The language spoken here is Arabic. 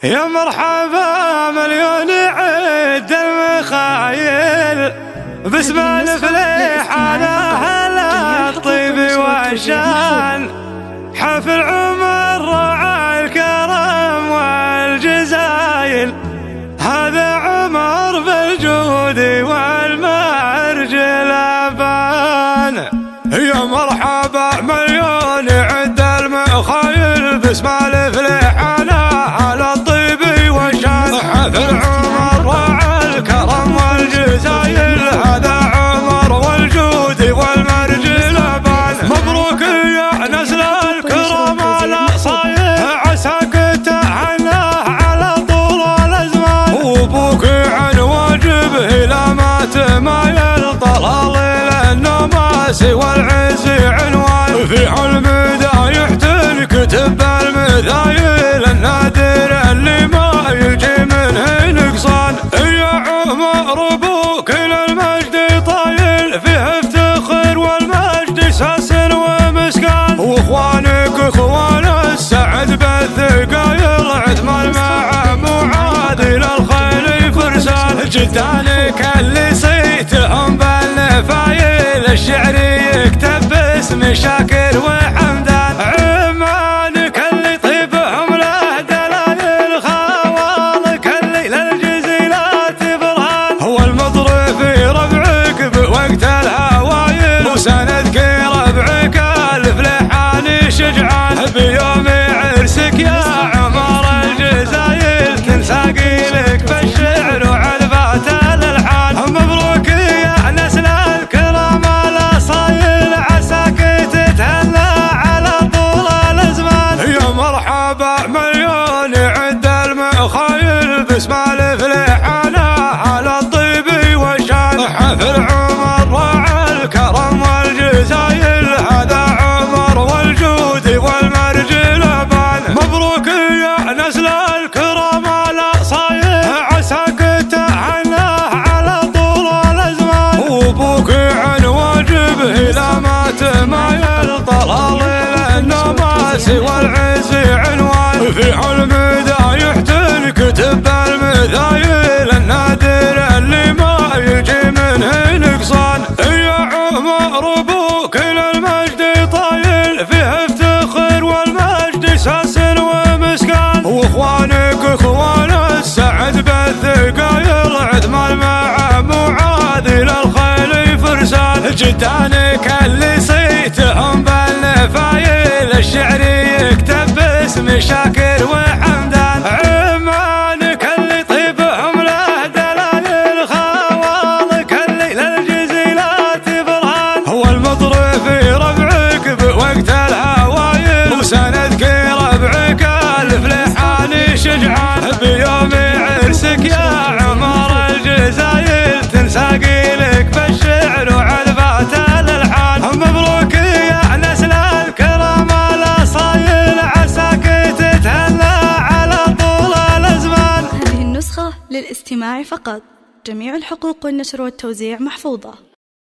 يا مرحبا مليون عيد المخايل باسم الفليح على أهل الطيب والشان، حفل عمر رعى الكرم والجزايل، هذا عمر بالجود والمرج الأبان. يا مرحبا مليون عيد المخايل باسم الفليح على أهل الطيب والشان، حفل عمر رعى الكرم والجزايل، هذا عمر والجود والمرج الأبان. مبروك يا نسل الكرم الأصايل، عساك تهنى على طول الأزمان، وابوك عن واجبه لا ما تمايل، طلال النماس والعز عنوان، في المدايح تنكتب المثايل، النادر اللي ما يجي منه نقصان. يا عمر ابوك للمجد طايل، فيه افتخر والمجد ساس ومسكان، واخوانك اخوان السعد بالثقايل، عثمان مع معاذ للخيل فرسان، جدانك اللي صيتهم بالنفايل، الشعر يكتب باسم شاكر وحمدان، عمانك اللي طيبهم له دلايل، خوالك اللي للجزيلات برهان، هو المضرب في ربعك بوقت الهوايل، وسندك ربعك الفليحاني شجعان، بيوم عرسك يا عمر الجزايل، تنساقي لك بالشعر وعذبات الالحان. مبروك يا نسل الكرم الاصايل، عساك تتهنى على طول الازمان. يا مرحبا مليون عد المخايل باسم الفليح على أهل الطيب والشان، حفل عمر رعى الكرم والجزايل، هذا عمر والجود والمرج الأبان. مبروك يا نسل الكرم الأصايل، عساك تهنى على طول الأزمان، وابوك عن واجبه لا ما تمايل، طلال النماس والعز عنوان، في المدايح تنكتب المثايل، النادر اللي ما يجي منه نقصان. يا عمر ابوك للمجد طايل، فيه افتخر والمجد ساس ومسكان، واخوانك اخوان السعد بالثقايل، عثمان مع معاذ للخيل فرسان، جدانك اللي صيتهم بالنفايل، الشعر يكتب باسم شاكر وحمدان، عمانك اللي طيبهم له دلايل، خوالك اللي للجزيلات برهان، هو المضرب في ربعك بوقت الهوايل، وسندك ربعك الفليحاني شجعان، بيوم عرسك يا عمر الجزايل، تنساقي لك بالشعر وعذبات الالحان. مبروك يا نسل الكرم الاصايل، عساك تتهنى على طول الازمان. هذه النسخة للاستماع فقط، جميع الحقوق والنشر والتوزيع محفوظة.